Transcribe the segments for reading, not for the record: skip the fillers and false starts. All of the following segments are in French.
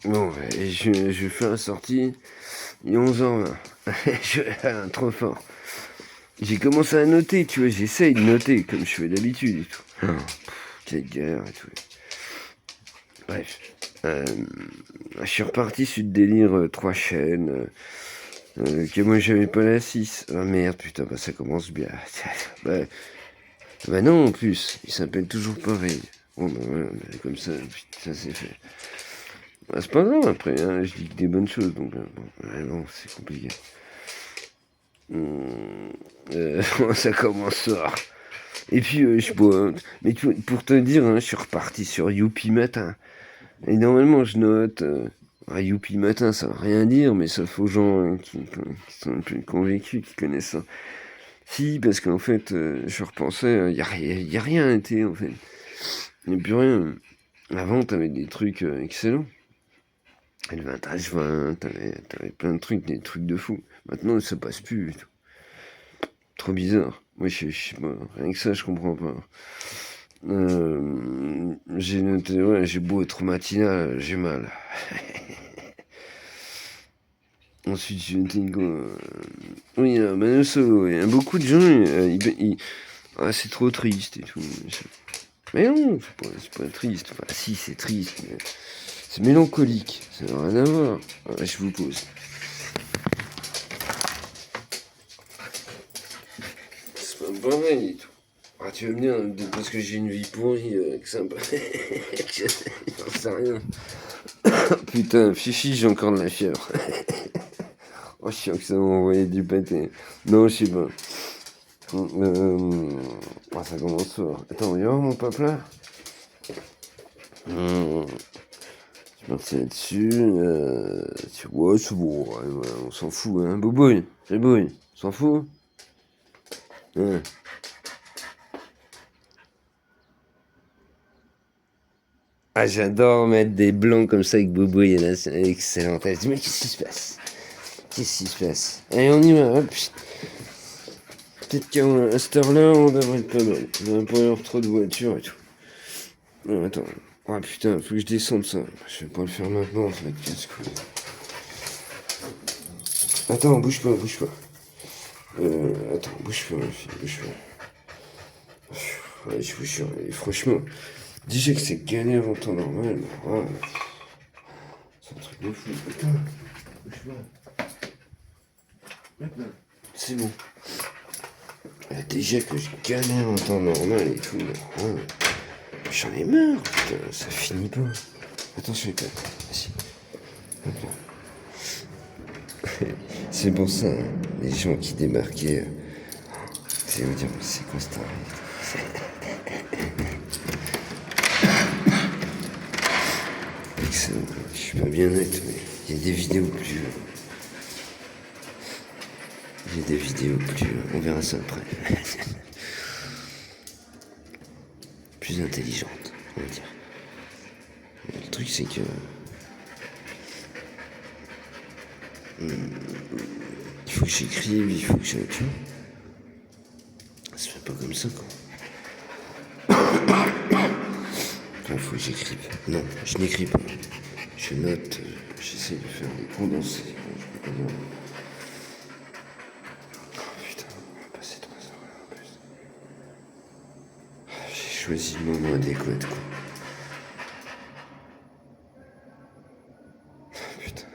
Bon, et je fais la sortie, il est 11h20. Trop fort. J'ai commencé à noter, tu vois, j'essaye de noter comme je fais d'habitude et tout. Quelle galère et tout. Bref. Je suis reparti sur le délire 3 chaînes. Que moi j'avais pas la 6. Ah merde, putain, bah ça commence bien. Bah non, en plus, il s'appelle toujours pareil. Bon, bah voilà, bah, comme ça, ça c'est fait. Bah, c'est pas grave après, hein, je dis que des bonnes choses, donc bon, non, c'est compliqué. Ça commence fort. Et puis, je bois. Mais pour te dire, hein, je suis reparti sur Youpi Matin. Et normalement, je note. Youpi Matin, ça veut rien dire, mais sauf aux gens qui sont un peu convaincus, qui connaissent ça. Si, parce qu'en fait, je repensais, il y a rien été, en fait. Il n'y a plus rien. Avant, t'avais des trucs excellents. Et le 20 t'avais plein de trucs, des trucs de fou. Maintenant, ça passe plus. Trop bizarre. Moi, je sais pas. Rien que ça, je comprends pas. J'ai noté, ouais, j'ai beau être matinal, j'ai mal. Ensuite, j'ai noté oui, Manu Solo. Il y a beaucoup de gens, c'est trop triste et tout. Mais non, c'est pas triste. Enfin, si, c'est triste, mais c'est mélancolique. Ça n'a rien à voir. Ouais, je vous pose. C'est pas pareil et tout. Ah, tu veux me dire, parce que j'ai une vie pourrie, que ça me... J'en sais rien. Putain, fifi, j'ai encore de la fièvre. Oh, je suis sûr que ça m'a envoyé du pâté. Non, je sais pas. Ça commence fort. Attends, il y a mon papa. Je suis parti là-dessus. Ouais, c'est bon. Ouais, on s'en fout, hein. Boubouille, c'est bouille. On s'en fout. Hein. Ah, j'adore mettre des blancs comme ça avec Boubouille. Et là, c'est excellent. Je dis, mais qu'est-ce qui se passe? Qu'est-ce qui se passe? Allez, on y va. Hop. Peut-être qu'à cette heure-là, on devrait être pas mal. On va pas avoir trop de voitures et tout. Non, attends. Ah putain, faut que je descende ça. Je vais pas le faire maintenant en fait. Qu'est-ce que... Attends, bouge pas, bouge pas. Attends, bouge pas, ma fille, bouge pas. Ouais, je vous jure, et franchement, déjà que c'est galère en temps normal, ouais, c'est un truc de fou. Attends, bouge pas. Maintenant, c'est bon. Déjà que je galère en temps normal et tout, ouais. J'en ai marre, putain, ça finit pas. Attention, les vas-y. C'est pour ça, hein, les gens qui débarquaient, c'est vous dire, c'est quoi cette excellent. Je suis pas bien net, mais il y a des vidéos plus. Il y a des vidéos plus. On verra ça après. Plus intelligentes, on va dire. Le truc, c'est que. Il faut que j'écrive, il faut que je. Tu vois, ça se fait pas comme ça, quoi. Il faut que j'écrive. Non, je n'écris pas. Je note, j'essaie de faire des condensés. Je peux pas dire. Oh putain, on va passer 3 heures là en plus. J'ai choisi le moment adéquat, quoi. Putain.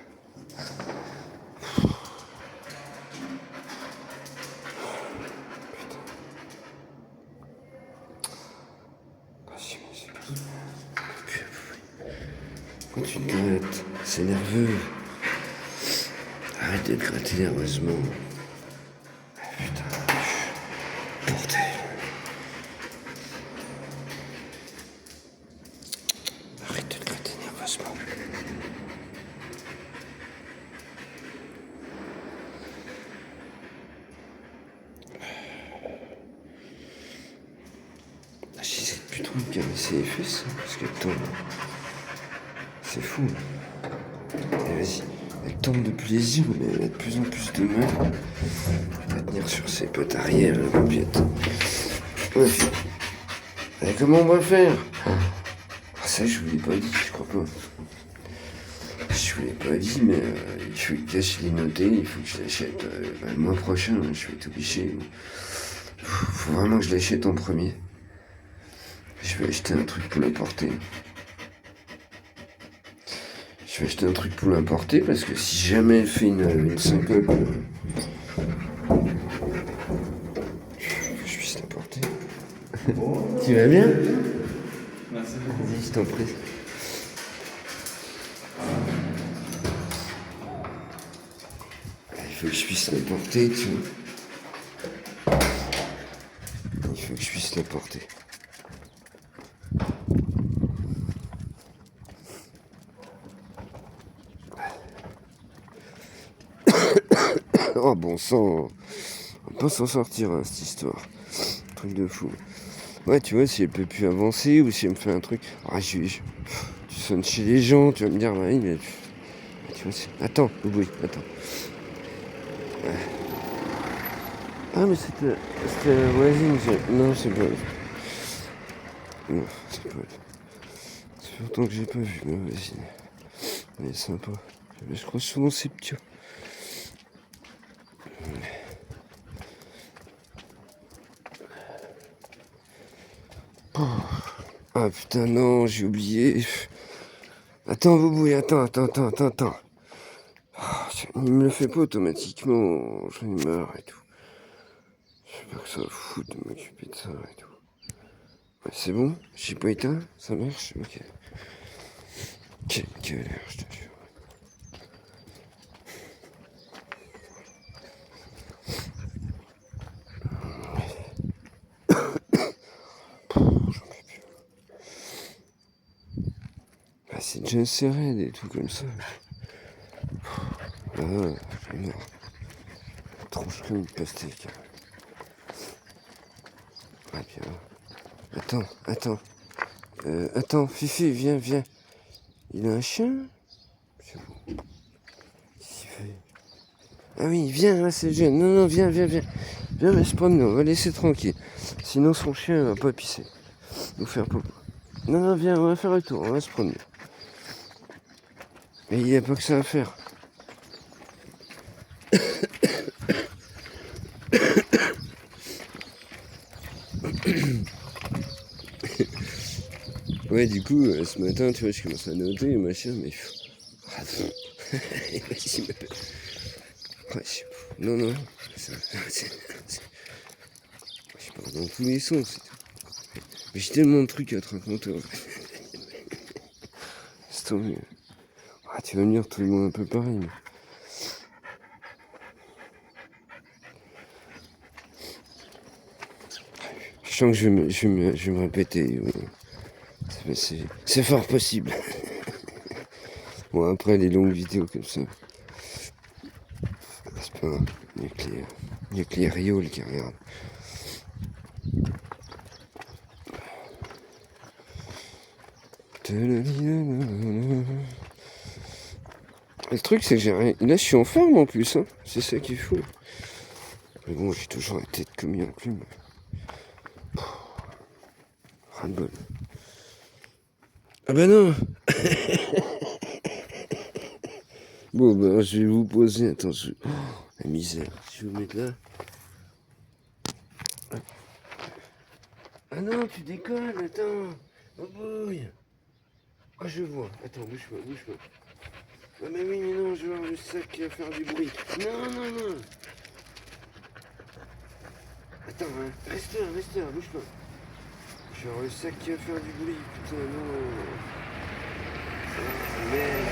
Quand tu te grattes, c'est nerveux. Arrête de te gratter nerveusement. Putain. Bordel. Arrête de te gratter nerveusement. J'essaie plutôt de caresser les fesses, parce que attends, c'est fou. Et vas-y, elle tombe de plaisir, mais elle a de plus en plus de mal à tenir sur ses potes arrière, la paupiette. Ouais. Et comment on va faire? Ah, ça, je vous l'ai pas dit, je crois pas. Je vous l'ai pas dit, mais je l'ai noté, il faut que je l'achète le mois prochain, hein, je vais être obligé. Faut vraiment que je l'achète en premier. Je vais acheter un truc pour l'importer. Je vais acheter un truc pour l'importer parce que si jamais elle fait une syncope, que je puisse l'importer. Tu vas bien? Merci. Vas-y, je t'en prie. Il faut que je puisse l'importer, tu vois. Il faut que je puisse l'importer. Oh bon sang, on va pas s'en sortir hein, cette histoire. Truc de fou. Ouais, tu vois, si elle peut plus avancer ou si elle me fait un truc. Ah, tu sonnes chez les gens, tu vas me dire, oui, mais tu vois, attends, oui, attends. Ouais. Ah, mais c'était la voisine. Non, c'est pas. Non, c'est pas. Ça fait longtemps que j'ai pas vu ma voisine. Elle est sympa. Je crois souvent ces petits. Ah putain, non, j'ai oublié. Attends, Boubouille, attends. Il me le fait pas automatiquement, j'en ai marre et tout. Je sais pas que ça va foutre de m'occuper de ça et tout. Ouais, c'est bon? J'ai pas éteint? Ça marche? Ok. Quelle galère, je te jure. J'en peux plus. Ah, c'est déjà serré des trucs comme ça. Ah, j'en ai marre. Tronche comme une pastèque. Ah, bien. Attends. Attends, Fifi, viens. Il a un chien? C'est bon. Qu'est-ce qu'il fait? Ah oui, viens, c'est jeune. Non, viens. Viens, mais se promener, on va laisser tranquille. Sinon, son chien va pas pisser. Nous faire popo. Non, viens, on va faire le tour, on va se promener. Mais il n'y a pas que ça à faire. Ouais, du coup, ce matin, tu vois, je commence à noter, machin, mais... Ah, non. Vas-y, ouais, non. Je pars dans tous les sens, c'est tout. Mais j'ai tellement de trucs à te raconter, en fait. C'est tant mieux. Ah, tu vas me dire, tout le monde un peu pareil, mais... Je sens que je vais me répéter. Ouais. C'est fort possible. Bon, après, les longues vidéos comme ça... C'est pas grave. Il n'y a que les rioles qui regardent. Le truc, c'est que j'ai rien. Là, je suis en forme en plus. Hein. C'est ça qui est fou. Mais bon, j'ai toujours la tête comme en plume. Ras-le-bol. Ah bah non. Bon, bah, je vais vous poser. Attends, oh, la misère. Je vais vous mettre là. Ah non, tu déconnes, attends. Oh boy. Ah, je vois. Attends, bouge pas. Ah mais oui, mais non, je vais avoir le sac qui va faire du bruit. Non. Attends, hein. Reste là, bouge pas. Je vais avoir le sac qui va faire du bruit, putain, non. Ah, merde.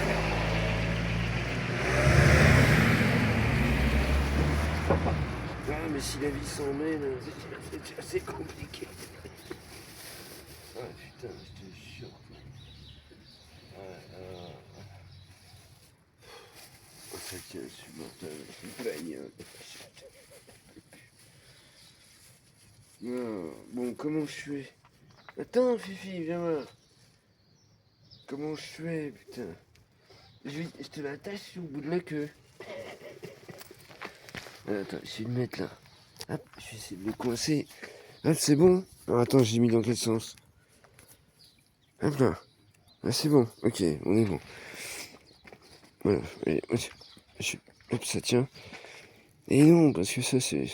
Ah, mais si la vie s'en mêle, c'est assez compliqué. Ah, putain, je te jure. Oh, ça tient insupportable, c'est bagnole. Non, bon, comment je fais? Attends, Fifi, viens voir. Comment je fais, putain? Je te l'attache au bout de la queue. Attends, je vais le mettre là. Hop, je vais essayer de le coincer. Hop, c'est bon? Alors, attends, j'ai mis dans quel sens? Hop là. Ah, c'est bon, ok, on est bon. Voilà. Et, hop, ça tient. Et non, parce que ça, c'est...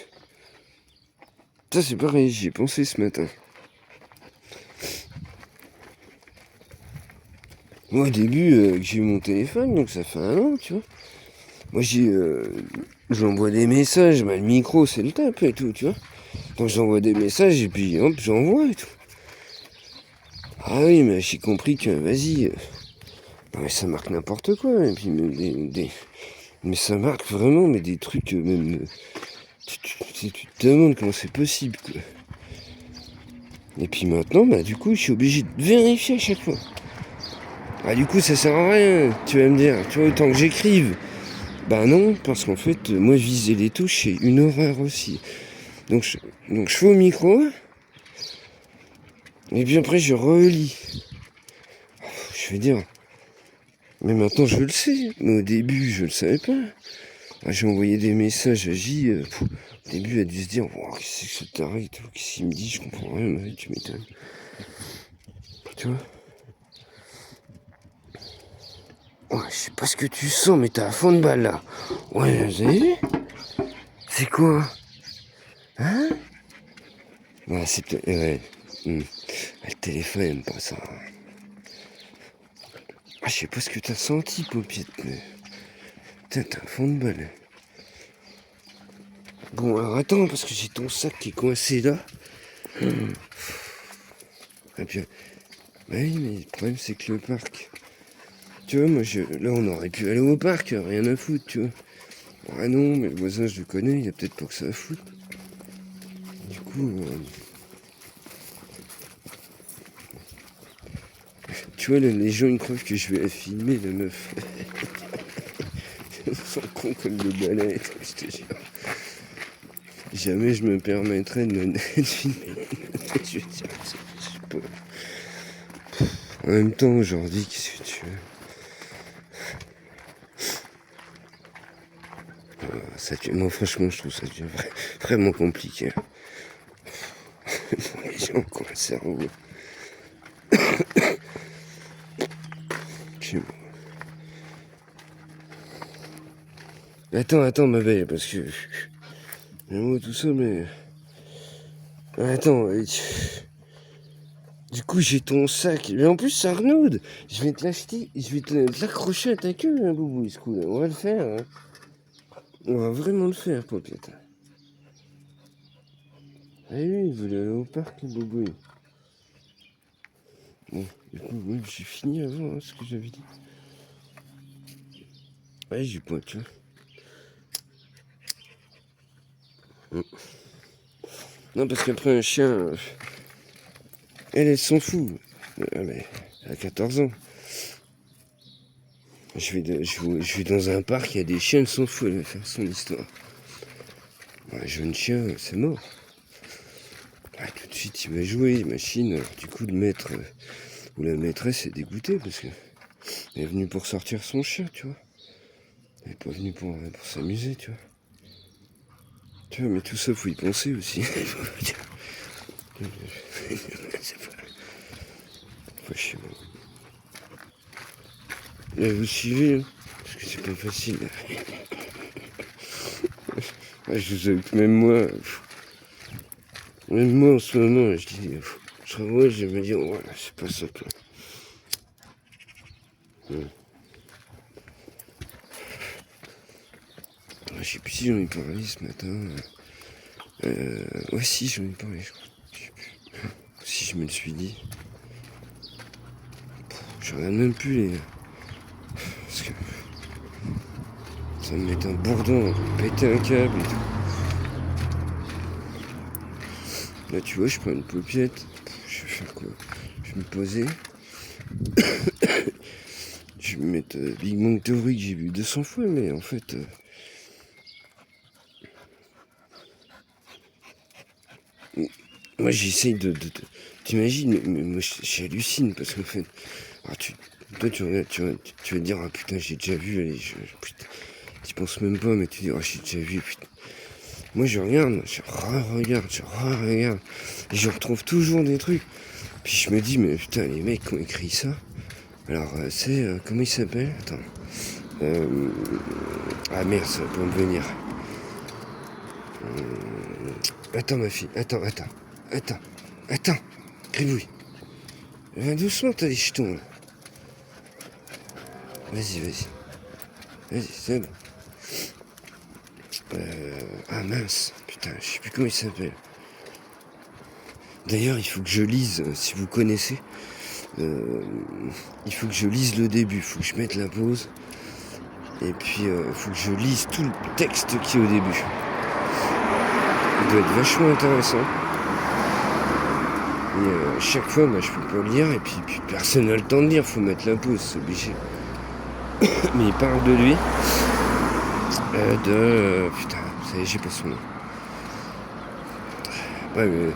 Ça, c'est pareil, j'y ai pensé ce matin. Moi, au début, que j'ai eu mon téléphone, donc ça fait 1 an, tu vois. Moi, j'envoie des messages, le micro, c'est le top et tout, tu vois. Donc, j'envoie des messages et puis, hop, j'envoie et tout. Ah oui, mais j'ai compris que, vas-y, mais ça marque n'importe quoi. Et puis, mais ça marque vraiment, mais des trucs, même, tu te demandes comment c'est possible, quoi. Et puis maintenant, bah, du coup, je suis obligé de vérifier à chaque fois. Ah, du coup, ça sert à rien, tu vas me dire, tu vois, autant que j'écrive. Bah non, parce qu'en fait, moi, viser les touches, c'est une horreur aussi. Donc je fais au micro, et puis après, je relis. Je vais dire, mais maintenant, je le sais. Mais au début, je le savais pas. Ah, j'ai envoyé des messages à J. Au début, elle a dû se dire, wow, qu'est-ce que c'est que ce taré et tout, qu'est-ce qu'il me dit, je comprends rien, mais tu m'étonnes. Tu vois? Ouais, je sais pas ce que tu sens, mais t'as à fond de balle là. Ouais, vous avez vu? C'est quoi? Hein? Ouais, c'est peut-être. Ouais. Le téléphone aime pas ça. Ah, je sais pas ce que t'as senti, Paupiette, mais. Putain, t'as un fond de balle. Bon, alors attends, parce que j'ai ton sac qui est coincé là. Et puis. Bah oui, mais le problème, c'est que le parc. Tu vois, moi, là, on aurait pu aller au parc, rien à foutre, tu vois. Ah non, mais le voisin, je le connais, il a peut-être pas que ça à foutre. Du coup. Tu vois, là, les gens, ils croient que je vais la filmer, la meuf. Ils sont cons comme le balai, je te jure. Jamais je me permettrais de filmer. Je veux dire, je sais pas. En même temps, aujourd'hui, qu'est-ce que tu veux? Moi, franchement, je trouve ça devient vraiment compliqué. Les gens qui ont un cerveau. Attends, ma belle, parce que. Moi, tout ça, mais. Attends, du coup, j'ai ton sac. Mais en plus, ça renoude. Je vais te l'acheter. Je vais te l'accrocher à ta queue, hein, Boubou, ce coup-là. On va le faire, hein. On va vraiment le faire, Paupiette. Ah oui, il voulait aller au parc, le Boubou. Bon, du coup, oui, j'ai fini avant, hein, ce que j'avais dit. Ouais, j'ai pas, tu vois. Non, parce qu'après, un chien, elle s'en fout. Mais elle a 14 ans. Je vais dans un parc, il y a des chiens, elle s'en fout, elle va faire son histoire. Un jeune chien, c'est mort. Ah, tout de suite, il va jouer, machine. Alors, du coup, le maître ou la maîtresse est dégoûtée parce que elle est venue pour sortir son chien, tu vois. Elle n'est pas venue pour s'amuser, tu vois. Tu vois, mais tout ça, faut y penser aussi. C'est pas chiant. Là, vous suivez, hein, parce que c'est pas facile. Ouais, je vous avoue que même moi en ce moment, je dis, je me dis, voilà, c'est pas simple. Je sais plus si j'en ai parlé ce matin. Ouais, si, j'en ai parlé, je crois. Je sais plus. Si je me le suis dit. Je regarde même plus les. Parce que ça me met un bourdon, péter un câble et tout. Là, tu vois, je prends une paupiette. Je vais faire quoi? Je vais me poser. Je vais me mettre Big Bang Theory que j'ai vu 200 fois, mais en fait. Moi, j'essaye de t'imagines, mais moi, j'hallucine parce qu'en fait. Alors, toi, tu vas te dire, ah putain, j'ai déjà vu, allez, putain, tu penses même pas, mais tu dis, ah, j'ai déjà vu, putain. Moi, je regarde, je regarde, et je retrouve toujours des trucs. Puis je me dis, mais putain, les mecs qui ont écrit ça. Alors, comment il s'appelle? Attends. Ah merde, ça va pas me venir. Attends ma fille, attends. Gribouille. Va doucement, t'as des jetons là. Vas-y, c'est bon. Ah mince, putain, je sais plus comment il s'appelle. D'ailleurs, il faut que je lise, si vous connaissez, il faut que je lise le début, il faut que je mette la pause. Et puis, il faut que je lise tout le texte qui est au début. Il doit être vachement intéressant. Et chaque fois, je peux pas lire, et puis personne n'a le temps de lire, faut mettre la pause, c'est obligé. Mais il parle de lui. Putain, ça y est, j'ai pas son nom. Ouais, mais...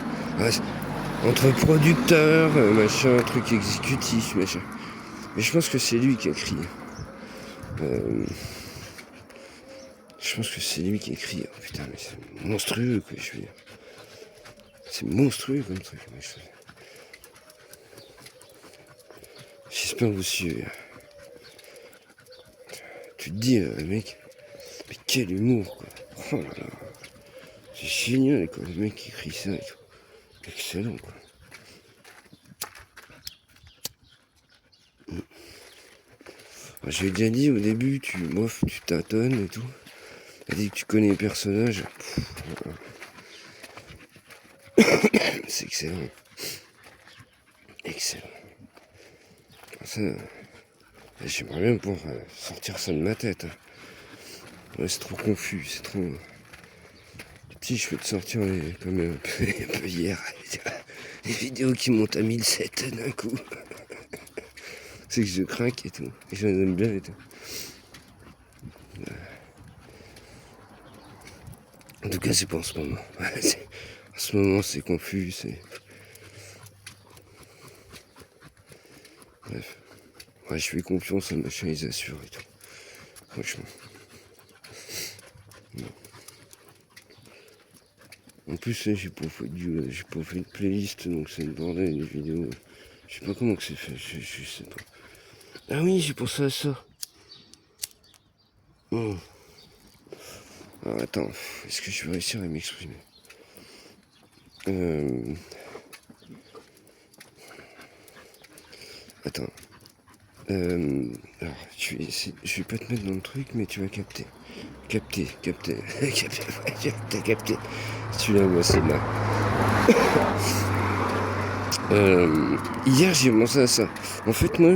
entre producteurs, machin, truc exécutif, machin. Mais je pense que c'est lui qui a écrit. Je pense que c'est lui qui a écrit. Oh, putain, mais c'est monstrueux, quoi, je veux dire. C'est monstrueux comme truc. J'espère que vous suivez. Tu te dis, mec, mais quel humour, quoi. Oh là là. C'est génial, quoi, le mec qui écrit ça et tout. Excellent, quoi. Je l'ai déjà dit au début, tu tâtonnes et tout. Et dès que tu connais les personnages, c'est excellent. Excellent. Ça, j'aimerais bien pouvoir sortir ça de ma tête. Hein. Ouais, c'est trop confus, c'est trop... Si je peux te sortir comme un peu hier, les vidéos qui montent à 1007 d'un coup. C'est que je craque et tout. Et je les aime bien et tout. En tout cas, c'est pas en ce moment. En ce moment, c'est confus, c'est... Bref. Ouais, je fais confiance à machin, ils assurent et tout. Franchement. Non. En plus, j'ai pas fait de playlist, donc c'est une bordel, les vidéos. Je sais pas comment que c'est fait, je sais pas. Ah oui, j'ai pensé à ça. Oh. Alors, attends, est-ce que je vais réussir à m'exprimer Attends. Alors, je vais pas te mettre dans le truc, mais tu vas capter. Capter. T'as capté. Celui-là, moi, c'est là. Hier, j'ai pensé à ça. En fait, moi,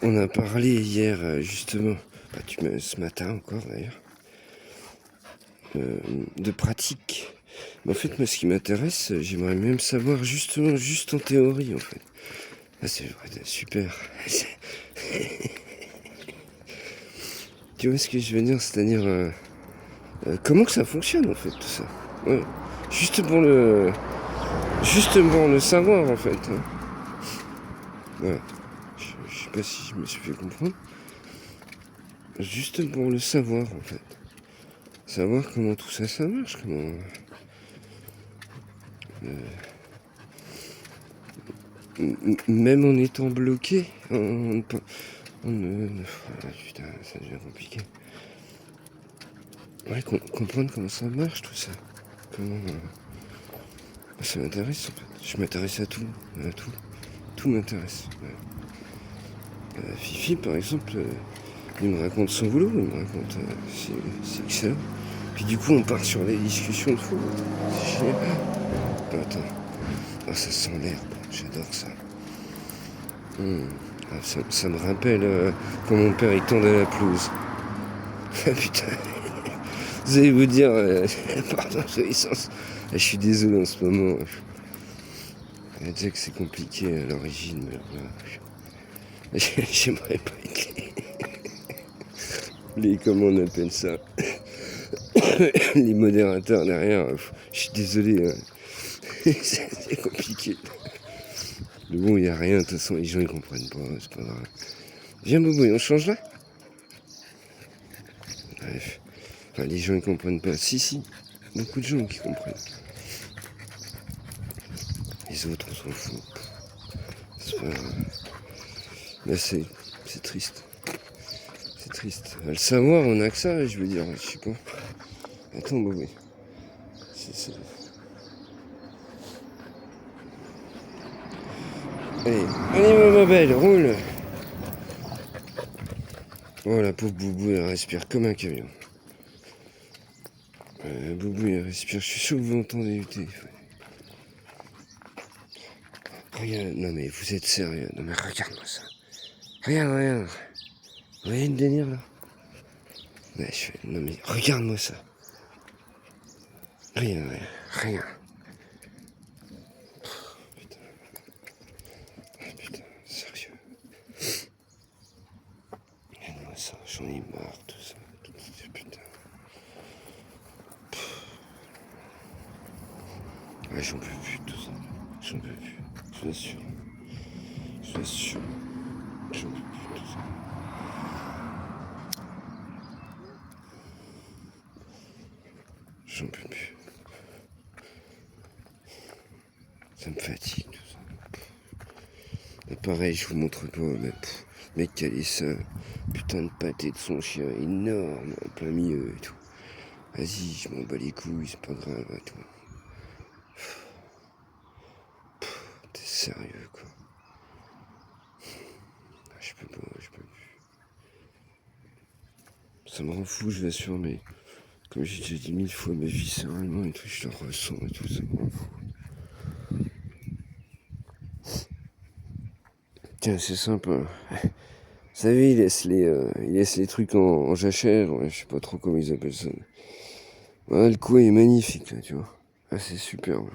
on a parlé hier, justement, ce matin encore d'ailleurs, de pratique. Mais en fait, moi, ce qui m'intéresse, j'aimerais même savoir justement, juste en théorie, en fait. Ah, c'est vrai, super. Tu vois ce que je veux dire, c'est-à-dire comment que ça fonctionne, en fait, tout ça. Ouais. Juste pour le savoir, en fait. Hein. Voilà. Je sais pas si je me suis fait comprendre. Juste pour le savoir, en fait. Savoir comment tout ça, ça marche, comment... même en étant bloqué, putain, ça devient compliqué. Ouais, comprendre comment ça marche, tout ça. Comment... ça m'intéresse, en fait. Je m'intéresse à tout. Tout m'intéresse. Ouais. Fifi, par exemple... il me raconte son boulot, il me raconte... c'est excellent. Puis du coup, on part sur des discussions de fou. C'est génial. Attends. Ah, ça sent l'herbe. J'adore ça. Ah, ça me rappelle quand mon père il tendait la pelouse. Ah putain. Vous allez vous dire... pardon, je suis désolé en ce moment. Déjà que c'est compliqué à l'origine, mais j'aimerais pas être les... comment on appelle ça, les modérateurs derrière. Je suis désolé, c'est compliqué. Mais bon, il n'y a rien, de toute façon, les gens ils comprennent pas, c'est pas grave. Viens Bobo, on change là. Bref, enfin, les gens ils comprennent pas. Si, beaucoup de gens qui comprennent. Les autres, on s'en fout. C'est pas grave. Mais c'est triste. C'est triste. À le savoir, on a que ça, je veux dire, je sais pas. Attends, bah oui. C'est... Allez, ma belle, roule. Oh, la pauvre Boubou, elle respire comme un camion. Boubou, elle respire, je suis sûr que vous l'entendez lutter. Regarde, non mais vous êtes sérieux, non mais regarde-moi ça. Regarde. Vous voyez le délire là? Non mais regarde-moi ça. Rien. Putain, sérieux. Regarde-moi ça, j'en ai marre, tout ça. Putain. Ouais, j'en peux plus tout ça. J'en peux plus. Je l'assure. J'en peux plus tout ça. J'en peux plus. Ça me fatigue tout ça. Et pareil, je vous montre pas, mais mec qui a laissé ça, putain de pâté de son chien énorme en plein milieu et tout. Vas-y, je m'en bats les couilles, c'est pas grave et tout. T'es sérieux quoi. Je peux plus. Ça me rend fou, je l'assure, mais comme j'ai déjà dit 1000 fois, ma vie sérieusement et tout, je le ressens et tout, ça me rend fou. Tiens, c'est sympa. Vous savez, il laisse les trucs en jachère, ouais, je sais pas trop comment ils appellent ça. Ouais, le coin est magnifique là, tu vois. Ah, c'est superbe.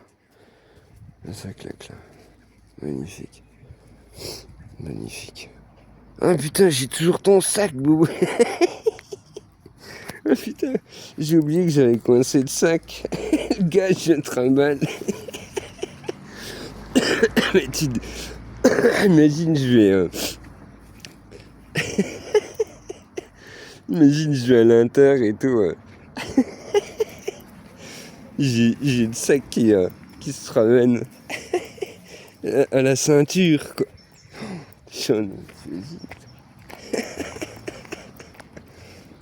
Ah, ça claque là. Magnifique. Ah putain, j'ai toujours ton sac, Boubou. Ah putain, j'ai oublié que j'avais coincé le sac. Le gars, je trimballe. Mais tu... Imagine, Imagine, je vais à l'Inter et tout. J'ai le sac qui se ramène à la ceinture, quoi. J'en ai...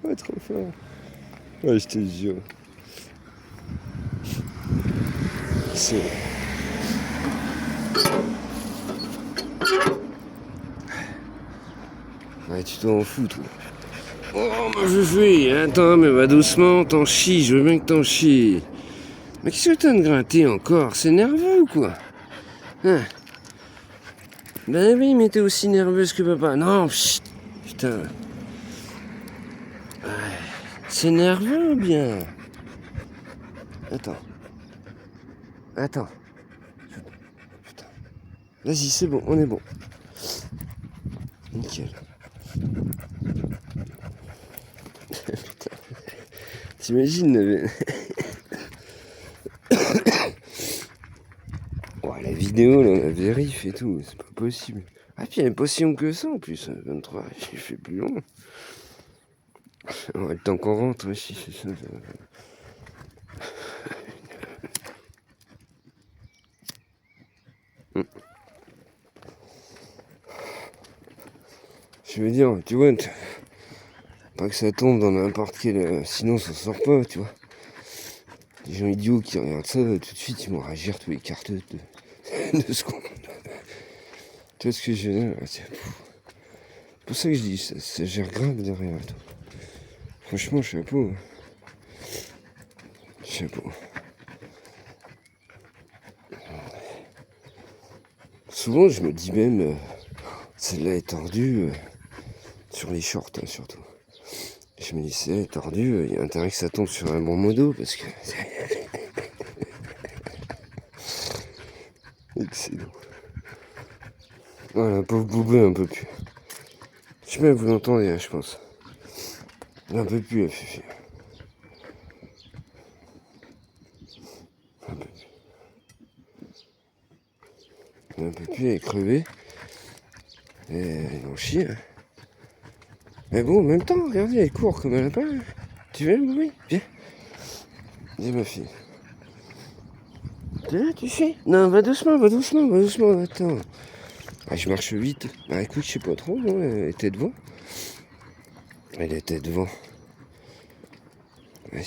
Ouais, trop fort. Ouais, je te jure. C'est... Ouais, tu t'en fous, toi. Oh, moi je fais. Attends, mais va doucement, t'en chies. Je veux bien que t'en chies. Mais qu'est-ce que t'as de gratté encore? C'est nerveux ou quoi? Hein? Ben oui, mais t'es aussi nerveuse que papa. Non, chut. Putain. Ouais. C'est nerveux ou bien? Attends. Putain. Vas-y, c'est bon, on est bon. Nickel. Putain. T'imagines oh, la vidéo, là, la vérif et tout, c'est pas possible. Ah, puis il y a une potion que ça en plus, 23, j'ai fait plus long. Le temps qu'on rentre aussi, c'est ça. Je veux dire, tu vois, pas que ça tombe dans n'importe quel... sinon ça sort pas, tu vois. Les gens idiots qui regardent ça, tout de suite ils vont réagir tous les quarts de seconde. Tu vois ce que je veux dire? C'est pour ça que je dis, ça gère grave derrière toi. Franchement, chapeau. Souvent, je me dis même, celle-là est tordue, sur les shorts, hein, surtout. Je me dis, celle-là est tordue, il y a intérêt que ça tombe sur un bon modo, parce que... Excellent. Voilà, pauvre Boubou, un peu plus. Je sais pas, vous l'entendez, hein, je pense. Un peu plus, Fifi. Un peu plus, elle est crevée. Et elle en chie. Hein. Mais bon, en même temps, regardez, elle court comme un lapin. Tu veux, oui? Viens. Viens, ma fille. Tu fais? Non, va doucement, attends. Ah, je marche vite. Bah écoute, je sais pas trop, non, elle était devant. Elle était devant. Ouais.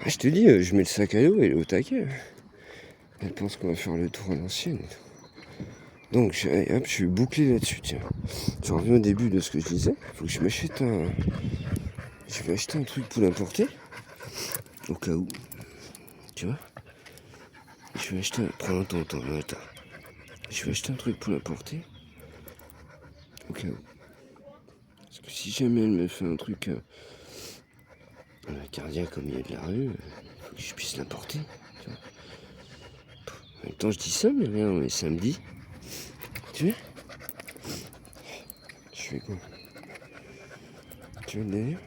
Ah, je te dis, je mets le sac à dos, elle est au taquet. Elle pense qu'on va faire le tour à l'ancienne. Donc, allez, hop, je suis bouclé là-dessus, tiens. Je reviens au début de ce que je disais. Faut que je m'achète un... Je vais acheter un truc pour l'importer. Au cas où. Tu vois. Je vais acheter un... Prends ton temps, attends. Je vais acheter un truc pour l'importer. Au cas où. Parce que si jamais elle me fait un truc cardiaque comme il y a de la rue, il faut que je puisse l'importer. En même temps, je dis ça, mais regarde, on est samedi. Tu vois. Je fais quoi? Tu veux le délire?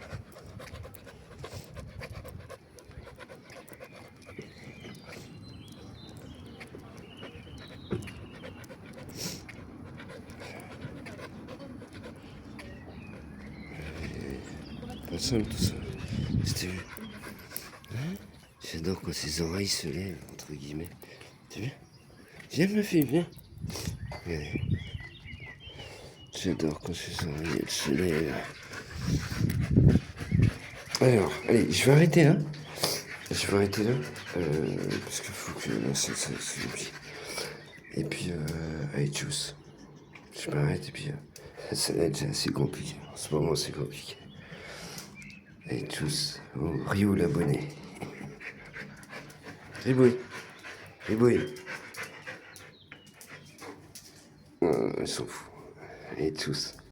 Pas simple tout ça. C'était vu. Hein? J'adore quand ses oreilles se lèvent, entre guillemets. Tu vois? Viens me fille, viens. Ouais. J'adore quand ses oreilles elles se lèvent. Alors, allez, je vais arrêter là. Je vais arrêter là. Parce qu'il faut que... Là, c'est le pied. Et puis, allez, tchuss. Je m'arrête et puis... ça va être assez compliqué. En ce moment, c'est compliqué. Allez, tchuss. Oh, Rio l'abonné. Ribouille. Ribouille. Ils s'en fout. Allez, tchuss.